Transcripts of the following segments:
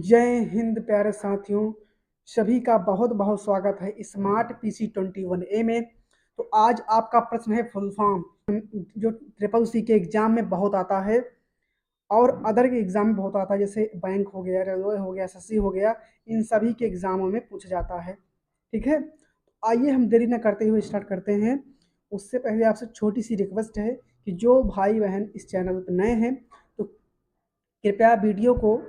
जय हिंद प्यारे साथियों, सभी का बहुत बहुत स्वागत है स्मार्ट पीसी 21A में। तो आज आपका प्रश्न है फुल फॉर्म, जो ट्रिपल सी के एग्जाम में बहुत आता है और अदर के एग्जाम में बहुत आता है, जैसे बैंक हो गया, रेलवे हो गया, एसएससी हो गया, इन सभी के एग्जामों में पूछा जाता है। ठीक है, तो आइए हम देरी न करते हुए स्टार्ट करते हैं। उससे पहले आपसे छोटी सी रिक्वेस्ट है कि जो भाई बहन इस चैनल पर नए हैं तो कृपया वीडियो को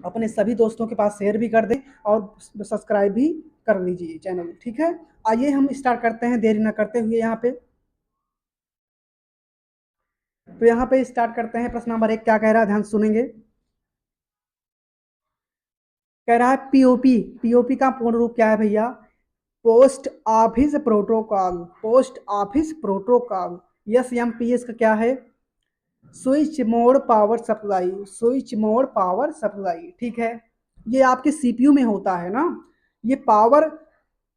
अपने सभी दोस्तों के पास शेयर भी कर दें और सब्सक्राइब भी कर लीजिए चैनल। ठीक है, आइए हम स्टार्ट करते हैं देरी ना करते हुए। यहाँ पे तो यहाँ पे स्टार्ट करते हैं। प्रश्न नंबर 1 क्या कह रहा है, ध्यान से सुनेंगे। कह रहा है पीओपी। पीओपी का पूर्ण रूप क्या है भैया? Post office protocol. Post office protocol. SMPS का क्या है? Switch mode power supply. Switch mode power supply. ठीक है, ये आपके सीपीयू में होता है ना। ये पावर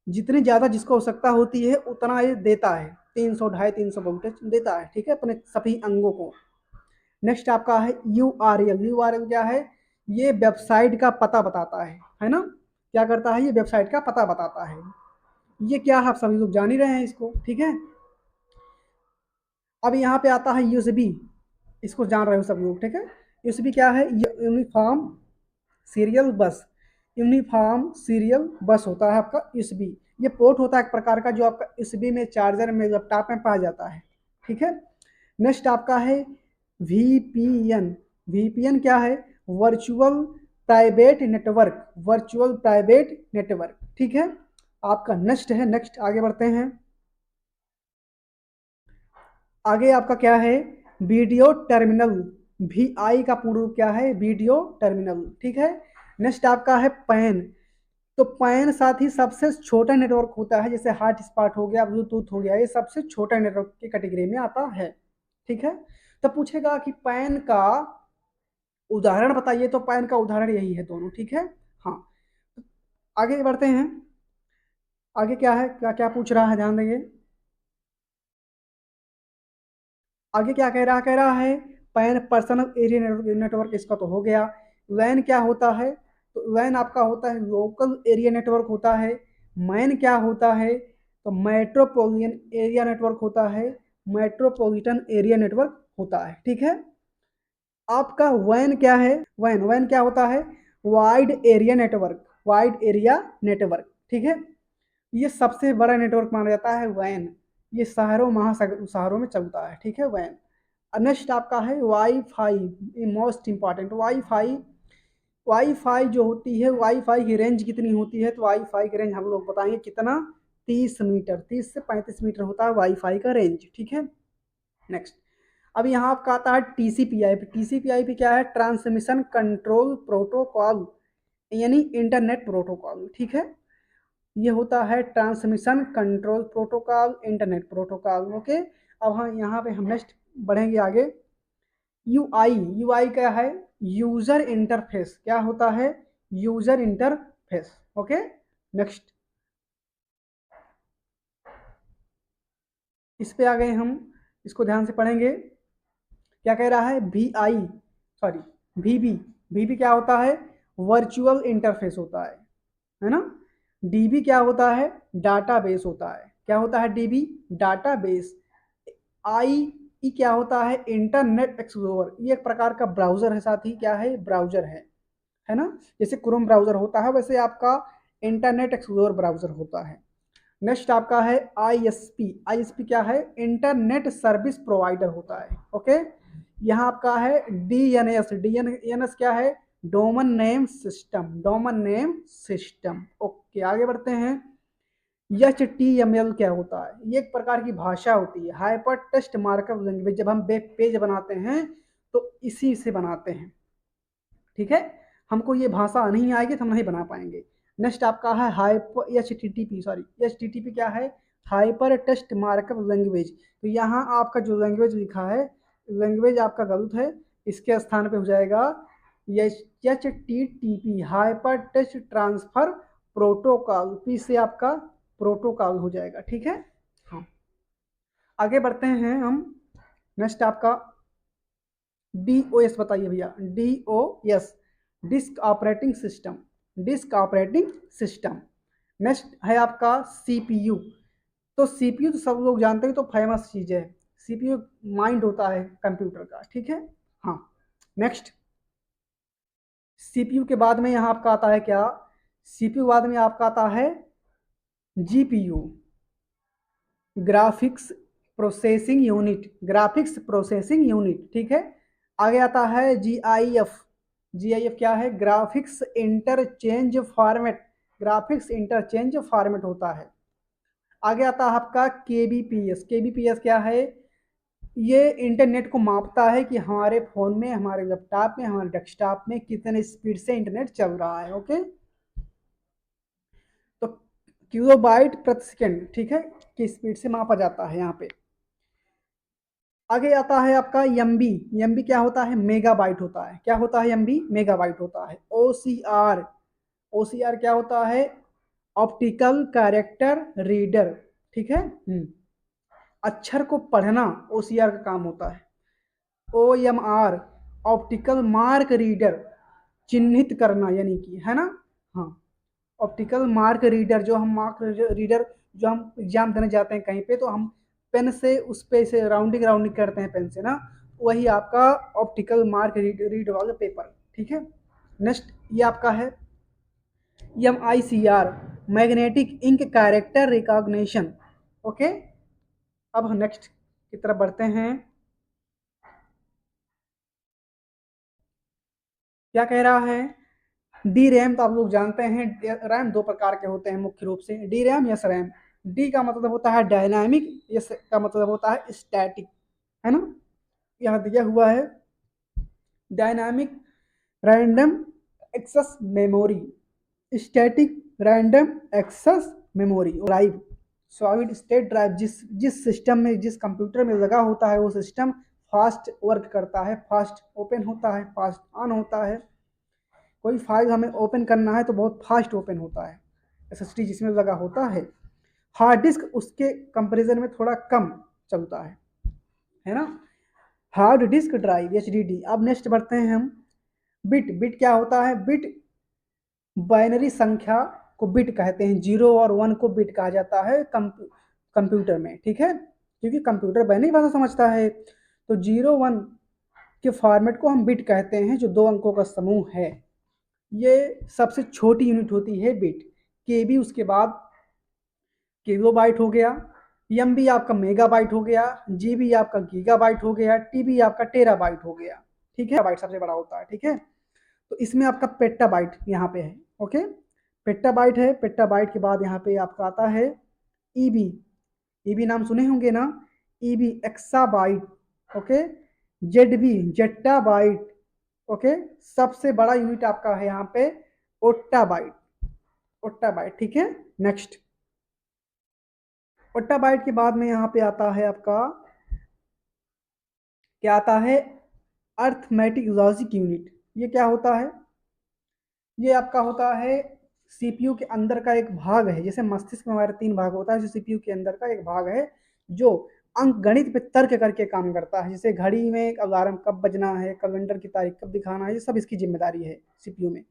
जितनी ज़्यादा जिसको आवश्यकता होती है उतना ये देता है, 300 250 300 वोल्टेज देता है। ठीक है, अपने सभी अंगों को। नेक्स्ट आपका है यूआरएल। यूआरएल क्या है? ये वेबसाइट का पता बताता है ना। क्या करता है? ये वेबसाइट का पता बताता है। ये क्या है, आप सभी लोग जान ही रहे हैं इसको। ठीक है, अब यहाँ पे आता है यूएसबी। इसको जान रहे हो सब लोग। ठीक है, यूएसबी क्या है? यूनिफॉर्म सीरियल बस। यूनिफॉर्म सीरियल बस होता है आपका यूएसबी। ये पोर्ट होता है एक प्रकार का, जो आपका यूएसबी में, चार्जर में, लैपटॉप में पाया जाता है। ठीक है, नेक्स्ट आपका है वीपीएन। वीपीएन क्या है? Virtual private network. Virtual private network. ठीक है, आपका नेक्स्ट है। नेक्स्ट आगे बढ़ते हैं। आगे आपका क्या है? Video terminal. वीआई का पूर्ण रूप क्या है? Video terminal. ठीक है, नेक्स्ट आपका है पैन। तो पैन साथ ही सबसे छोटा नेटवर्क होता है, जैसे हॉट स्पॉट हो गया, ब्लूटूथ हो गया, ये सबसे छोटा नेटवर्क की कैटेगरी में आता है। ठीक है, तो पूछेगा कि पैन का उदाहरण बताइए, तो पैन का उदाहरण यही है दोनों। ठीक है, हाँ। आगे बढ़ते हैं। आगे क्या है, क्या क्या पूछ रहा है, ध्यान देंगे। आगे क्या कह रहा है? कह रहा है पैन पर्सनल एरिया नेटवर्क। इसका तो हो गया। वैन क्या होता है? तो वैन आपका होता है लोकल एरिया नेटवर्क होता है। मैन क्या होता है? तो मेट्रोपोलियन एरिया नेटवर्क होता है। मेट्रोपॉलिटन एरिया नेटवर्क होता है। ठीक है, आपका वैन क्या है? वैन वैन क्या होता है? Wide area network. Wide area network. ठीक है, ये सबसे बड़ा नेटवर्क माना जाता है वैन। ये शहरों महासागर शहरों में चलता है। ठीक है, वैन। नेक्स्ट आपका है wifi. Most important wifi. Wifi जो होती है, वाईफाई की रेंज कितनी होती है? तो वाईफाई की रेंज हम लोग बताएंगे कितना, 30 मीटर, 30 से 35 मीटर होता है वाईफाई का रेंज। ठीक है, नेक्स्ट। अब यहाँ आपका आता है टीसीपीआईपी। टीसीपीआईपी क्या है? ट्रांसमिशन कंट्रोल प्रोटोकॉल, यानी इंटरनेट प्रोटोकॉल। ठीक है, ये होता है transmission control protocol, internet protocol. Okay, अब हम यहाँ पे हम नेक्स्ट बढ़ेंगे आगे। यूआई। यूआई क्या है? User interface. क्या होता है? User interface. ओके, नेक्स्ट इस पे आ गए हम, इसको ध्यान से पढ़ेंगे। क्या कह रहा है? वी आई, सॉरी, वीबी। वीबी क्या होता है? वर्चुअल इंटरफेस होता है ना। डीबी क्या होता है? डाटाबेस होता है। क्या होता है? DB database. आई ई क्या होता है? Internet explorer. ये एक प्रकार का ब्राउजर है, साथ ही क्या है? ब्राउजर है ना। जैसे क्रोम ब्राउजर होता है, वैसे आपका इंटरनेट एक्सप्लोरर ब्राउजर होता है। नेक्स्ट आपका है आईएसपी। आईएसपी क्या है? इंटरनेट सर्विस प्रोवाइडर होता है। ओके, यहाँ आपका है डीएनएस। डीएनएस क्या है? Domain name system. Domain name system. Okay, आगे बढ़ते हैं। HTML क्या होता है? ये एक प्रकार की भाषा होती है, हाइपर टेक्स्ट मार्कअप लैंग्वेज। जब हम वेब पेज बनाते हैं तो इसी से बनाते हैं। ठीक है, हमको ये भाषा नहीं आएगी तो हम नहीं बना पाएंगे। नेक्स्ट आपका है हाइपर HTTP। सॉरी, HTTP क्या है? Hyper text markup language. तो यहाँ आपका जो लैंग्वेज लिखा है, लैंग्वेज आपका गलत है, इसके स्थान पे हो जाएगा HTTP, hyper text transfer protocol. P से आपका प्रोटोकॉल हो जाएगा। ठीक है, हाँ। आगे बढ़ते हैं हम। नेक्स्ट आपका DOS बताइए भैया। DOS disk operating system, disk operating system. Next है आपका सीपीयू। तो सीपीयू तो सब लोग जानते हैं, तो फेमस चीज है। सीपीयू माइंड होता है कंप्यूटर का, ठीक है। हाँ, नेक्स्ट सीपीयू के बाद में यहाँ आपका आता है क्या, सीपीयू बाद में आपका आता है GPU, graphics processing unit, graphics processing unit, ठीक है। आगे आता है जीआईएफ। जीआईएफ क्या है, graphics interchange format, graphics interchange format होता है। आगे आता है आपका केबीपीएस। केबीपीएस क्या है, ये इंटरनेट को मापता है कि हमारे फोन में, हमारे लैपटॉप में, हमारे डेस्कटॉप में कितने स्पीड से इंटरनेट चल रहा है। ओके, तो किलोबाइट प्रति सेकंड, ठीक है, की स्पीड से मापा जाता है यहाँ पे। आगे आता है आपका एमबी। एमबी क्या होता है, मेगाबाइट होता है। क्या होता है एमबी, मेगाबाइट होता है। ओसीआर, ओसीआर क्या होता है, ऑप्टिकल कैरेक्टर रीडर, ठीक है। अक्षर को पढ़ना ओसीआर का काम होता है। ओएमआर, ऑप्टिकल मार्क रीडर, चिन्हित करना यानी कि, है ना। हाँ, ऑप्टिकल मार्क रीडर, जो हम मार्क रीडर, जो हम एग्जाम देने जाते हैं कहीं पे, तो हम पेन से उस पे से राउंडिंग राउंडिंग करते हैं पेन से ना, वही आपका ऑप्टिकल मार्क रीड वाला पेपर, ठीक है। नेक्स्ट ये आपका है MICR, magnetic ink character recognition. Okay, अब हम नेक्स्ट की तरफ बढ़ते हैं। क्या कह रहा है, डी रैम। तो आप लोग जानते हैं रैम दो प्रकार के होते हैं मुख्य रूप से, D RAM, yes RAM. D का मतलब होता है डायनामिक, यस का मतलब होता है स्टैटिक, है ना। यहाँ दिया हुआ है dynamic random access memory, static random access memory drive, solid state drive. जिस जिस सिस्टम में, जिस कंप्यूटर में लगा होता है वो सिस्टम फास्ट वर्क करता है, फास्ट ओपन होता है, फास्ट ऑन होता है। कोई फाइल हमें ओपन करना है तो बहुत फास्ट ओपन होता है, एसएसडी जिसमें लगा होता है। हार्ड डिस्क उसके कंपेरिजन में थोड़ा कम चलता है ना। Hard disk drive, HDD. अब नेक्स्ट बढ़ते हैं हम, बिट। बिट क्या होता है, बिट बाइनरी संख्या को बिट कहते हैं, 0 और 1 को बिट कहा जाता है कंप्यूटर में, ठीक है, क्योंकि कंप्यूटर बाइनरी भाषा समझता है। तो 0 1 के फॉर्मेट को हम बिट कहते हैं, जो 2 अंकों का समूह है। ये सबसे छोटी यूनिट होती है बिट। केबी उसके बाद किलोबाइट हो गया, एमबी आपका मेगाबाइट हो गया, जीबी आपका गीगाबाइट हो गया, टीबी आपका टेराबाइट हो गया, ठीक है। बाइट सबसे बड़ा होता है, ठीक है। तो इसमें आपका पेट्टाबाइट यहाँ पे है। ओके, पेट्टाबाइट है। पेट्टाबाइट के बाद यहाँ पे आपका आता है ईबी। ईबी नाम सुने होंगे ना, EB exabyte. Okay, ZB zettabyte. Okay, सबसे बड़ा यूनिट आपका है यहाँ पे ओट्टाबाइट, ओट्टाबाइट, ठीक है। नेक्स्ट ओट्टाबाइट के बाद में यहाँ पे आता है आपका, क्या आता है, अर्थमेटिक लॉजिक यूनिट। ये क्या होता है, ये आपका होता है सीपीयू के अंदर का एक भाग है। जैसे मस्तिष्क में हमारे 3 भाग होता है, जैसे सीपीयू के अंदर का एक भाग है जो अंक गणित पे तर्क करके काम करता है। जैसे घड़ी में अलार्म कब बजना है, कैलेंडर की तारीख कब दिखाना है, ये सब इसकी जिम्मेदारी है सीपीयू में।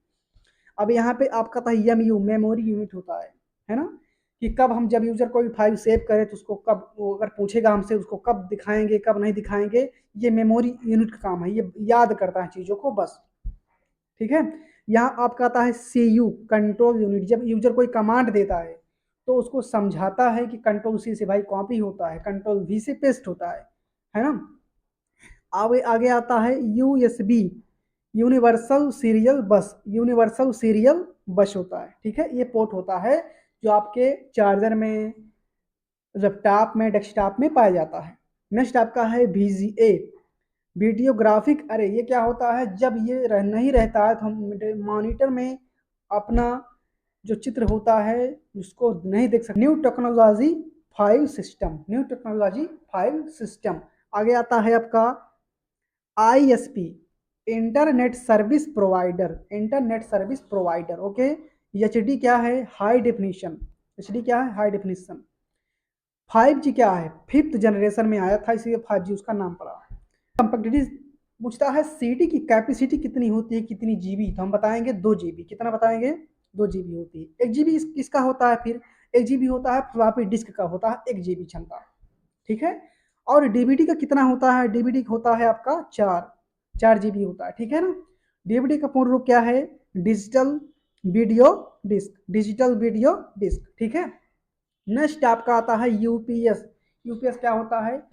अब यहाँ पे आपका था एमयू, मेमोरी यूनिट होता है ना, कि कब हम, जब यूजर कोई फाइल सेव करे तो उसको कब, वो अगर पूछेगा हमसे उसको कब दिखाएंगे कब नहीं दिखाएंगे, ये मेमोरी यूनिट का काम है, ये याद करता है चीज़ों को बस, ठीक है। यहाँ आपका आता है सीयू, कंट्रोल यूनिट। जब यूजर कोई कमांड देता है तो उसको समझाता है कि कंट्रोल सी से भाई कॉपी होता है, कंट्रोल वी से पेस्ट होता है ना। आगे आगे आता है यूएसबी, यूनिवर्सल सीरियल बस। यूनिवर्सल सीरियल बस होता है, ठीक है। ये पोर्ट होता है जो आपके चार्जर में, लैपटॉप में, डेस्कटॉप में पाया जाता है। नेक्स्ट आपका है VGA, वीडियोग्राफिक अरे। ये क्या होता है, जब ये नहीं रहता है तो हम मॉनिटर में अपना जो चित्र होता है उसको नहीं देख सकते। New technology file system, new technology file system. आगे आता है आपका ISP, internet service provider, internet service provider. Okay, HD क्या है, हाई डेफिनेशन। HD क्या है, हाई डेफिनेशन। 5G क्या है, 5th जनरेशन में आया था इसलिए 5G उसका नाम पड़ा। कंपैक्ट पूछता है सीडी की कैपेसिटी कितनी होती है, कितनी जीबी, तो हम बताएंगे 2 जीबी। कितना बताएंगे? 2 जीबी होती है। 1 जीबी किसका होता है फिर? 1 जीबी होता है फ्लॉपी डिस्क का, होता है 1 जीबी क्षमता। ठीक है। और डीवीडी का कितना होता है? डीवीडी होता है आपका 4 जीबी होता है। ठीक है ना। डीवीडी का पूर्ण रूप क्या है? Digital video disc, digital video disc. ठीक है। नेक्स्ट आपका आता है यूपीएस। यूपीएस क्या होता है?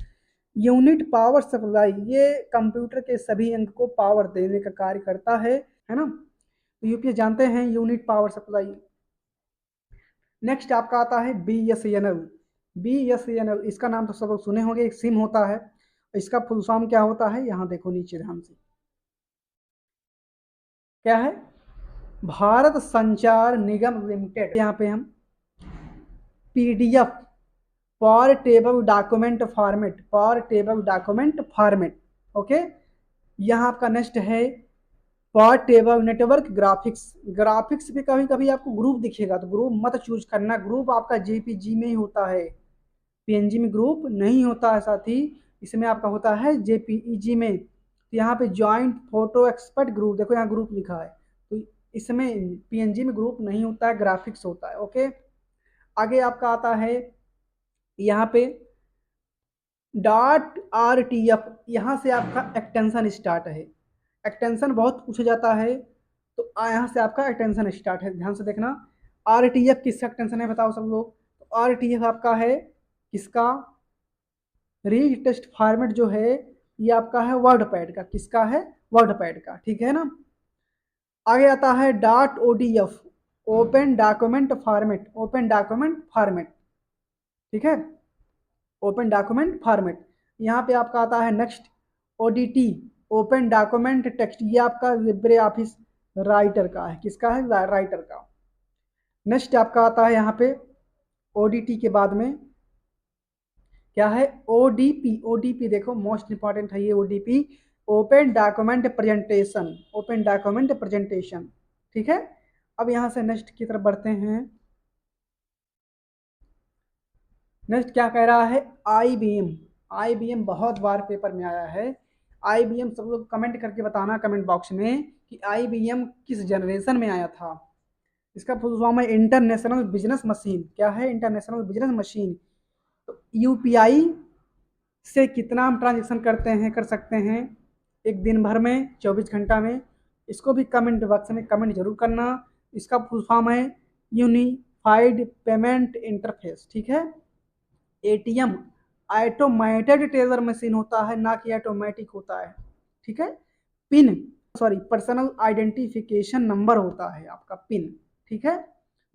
Unit power supply. ये कंप्यूटर के सभी अंग को पावर देने का कार्य करता है ना। तो यूपीएस जानते हैं, यूनिट पावर सप्लाई। नेक्स्ट आपका आता है बीएसएनएल। बीएसएनएल इसका नाम तो सब लोग सुने होंगे, एक सिम होता है। इसका फुल फॉर्म क्या होता है? यहाँ देखो नीचे ध्यान से, क्या है? भारत संचार निगम लिमिटेड। यहाँ पे हम PDF, portable document format, portable document format. Okay. यहाँ आपका नेक्स्ट है पोर्टेबल नेटवर्क ग्राफिक्स। ग्राफिक्स पे कभी कभी आपको ग्रुप दिखेगा, तो ग्रुप मत चूज करना। ग्रुप आपका जेपीजी में ही होता है, पीएनजी में ग्रुप नहीं होता है साथी। इसमें आपका होता है जेपीईजी में। तो यहाँ पे ज्वाइंट फोटो एक्सपर्ट ग्रुप, देखो यहाँ ग्रुप लिखा है, तो इसमें पीएनजी में ग्रुप नहीं होता है, ग्राफिक्स होता है। ओके। आगे आपका आता है यहाँ पे .rtf। यहाँ से आपका एक्सटेंशन स्टार्ट है। एक्सटेंशन बहुत पूछा जाता है, तो यहाँ से आपका एक्सटेंशन स्टार्ट है, ध्यान से देखना। आरटीएफ किसका एक्सटेंशन है बताओ सब लोग? तो आरटीएफ आपका है किसका? रीड टेस्ट फॉर्मेट जो है ये आपका है वर्ड पैड का। किसका है? वर्ड पैड का। ठीक है ना। आगे आता है .odf, open document format. Open document format. ठीक है। Open document format. यहाँ पे आपका आता है next ODT, open document text. ये आपका लिब्रे ऑफिस राइटर का है। किसका है? राइटर का। नेक्स्ट आपका आता है यहाँ पे ओडीटी के बाद में क्या है? ओडीपी। ओडीपी देखो मोस्ट इंपॉर्टेंट है ये ODP, open document presentation. Open document presentation. ठीक है। अब यहाँ से नेक्स्ट की तरफ बढ़ते हैं। नेक्स्ट क्या कह रहा है? आईबीएम। आईबीएम बहुत बार पेपर में आया है। आईबीएम सब लोग कमेंट करके बताना कमेंट बॉक्स में कि आईबीएम किस जनरेशन में आया था। इसका फुल फॉर्म है इंटरनेशनल बिजनेस मशीन। क्या है? International business machine. तो यूपीआई से कितना हम ट्रांजेक्शन करते हैं, कर सकते हैं एक दिन भर में, 24 घंटा में? इसको भी कमेंट बॉक्स में कमेंट जरूर करना। इसका फुल फॉर्म है यूनिफाइड पेमेंट इंटरफेस। ठीक है। एटीएम ऑटोमेटेड टेलर मशीन होता है, ना कि ऑटोमेटिक होता है। ठीक है। Pin, sorry, personal identification number होता है आपका पिन। ठीक है।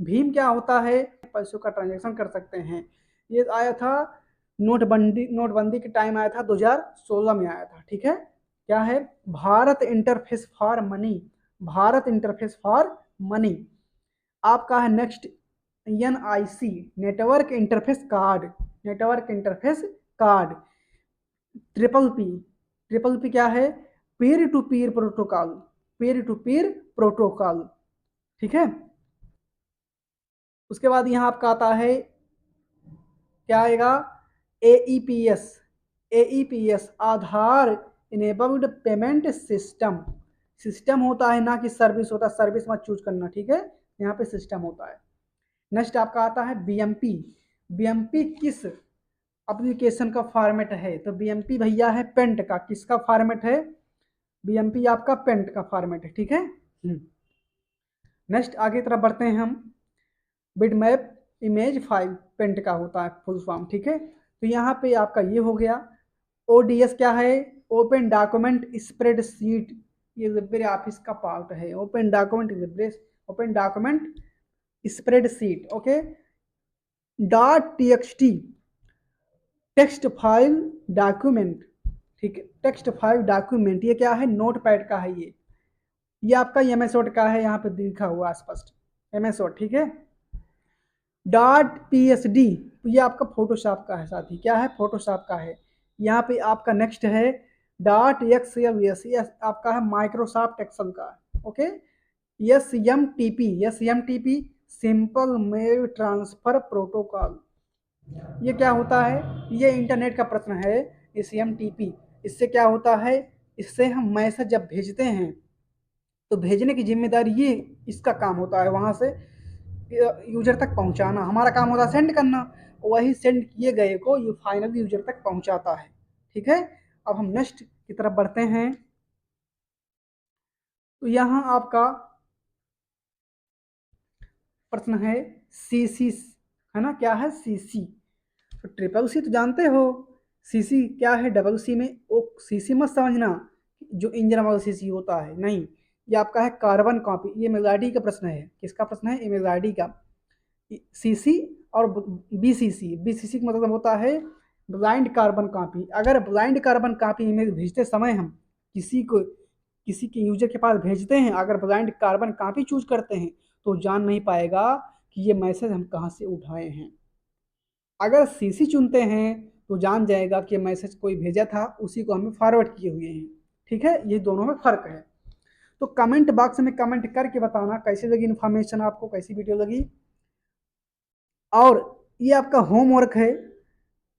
भीम क्या होता है? पैसों का ट्रांजेक्शन कर सकते हैं। ये आया था नोटबंदी, नोटबंदी के टाइम आया था, 2016 में आया था। ठीक है। क्या है? Bharat interface for money. Bharat interface for money. आपका है next NIC, network interface card. Network interface card. Triple P. Triple P क्या है? Peer to peer protocol. Peer to peer protocol. ठीक है। उसके बाद यहाँ आपका आता है क्या आएगा? एईपीएस। एईपीएस आधार इनेबल्ड पेमेंट सिस्टम। सिस्टम होता है, ना कि सर्विस होता है। सर्विस मत चूज करना। ठीक है। यहाँ पे सिस्टम होता है। नेक्स्ट आपका आता है बीएमपी। बीएमपी किस एप्लीकेशन का फॉर्मेट है? तो बीएमपी भैया है पेंट का। किसका फॉर्मेट है? बीएमपी आपका पेंट का फॉर्मेट है। ठीक है। नेक्स्ट आगे तरफ बढ़ते हैं हम। बिटमैप इमेज फाइल पेंट का होता है फुल फॉर्म। ठीक है। तो यहाँ पे आपका ये हो गया। ओडीएस क्या है? Open document spread sheet. ये लिब्रे ऑफिस का पार्ट है। Open document Libre, open document spread sheet. Okay. .txt text file document. ठीक है। टेक्स्ट फाइल डॉक्यूमेंट ये क्या है? नोट पैड का है ये आपका एमएस वर्ड का है, यहाँ पे लिखा हुआ स्पष्ट एमएस वर्ड। ठीक है। .psd ये आपका फोटोशॉप का है साथी। क्या है? फोटोशॉप का है। यहाँ पे आपका नेक्स्ट है .xls, ये आपका है माइक्रोसॉफ्ट एक्सेल का। Okay. SMTP simple mail transfer protocol. ये क्या होता है? ये इंटरनेट का प्रश्न है। एसएमटीपी इससे क्या होता है? इससे हम मैसेज जब भेजते हैं तो भेजने की जिम्मेदारी ये इसका काम होता है, वहाँ से यूजर तक पहुँचाना। हमारा काम होता है सेंड करना, वही सेंड किए गए को ये फाइनल यूजर तक पहुँचाता है। ठीक है, अब हम नेक्स्ट की तरफ बढ़ते हैं। तो यहाँ आपका प्रश्न है सीसी, है ना, क्या है सीसी। तो ट्रिपल सी तो जानते हो, सीसी क्या है डबल सी में, वो सीसी मत समझना जो इंजन वाला सीसी होता है, नहीं, ये आपका है कार्बन कॉपी। ये मेल आईडी का प्रश्न है, किसका प्रश्न है, ईमेल आईडी का। सीसी और बीसीसी, बीसीसी का मतलब होता है ब्लाइंड कार्बन कॉपी। अगर ब्लाइंड कार्बन कॉपी इमेज भेजते समय हम किसी को, किसी के यूजर के पास भेजते हैं, अगर ब्लाइंड कार्बन कॉपी चूज करते हैं तो जान नहीं पाएगा कि ये मैसेज हम कहाँ से उठाए हैं। अगर सीसी चुनते हैं तो जान जाएगा कि मैसेज कोई भेजा था, उसी को हमें फॉरवर्ड किए हुए हैं। ठीक है, ये दोनों में फर्क है। तो कमेंट बॉक्स में कमेंट करके बताना कैसी लगी इन्फॉर्मेशन, आपको कैसी वीडियो लगी। और ये आपका होमवर्क है,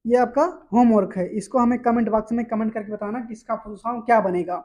ये आपका होमवर्क है, इसको हमें कमेंट बॉक्स में कमेंट करके बताना कि इसका फुल फॉर्म क्या बनेगा।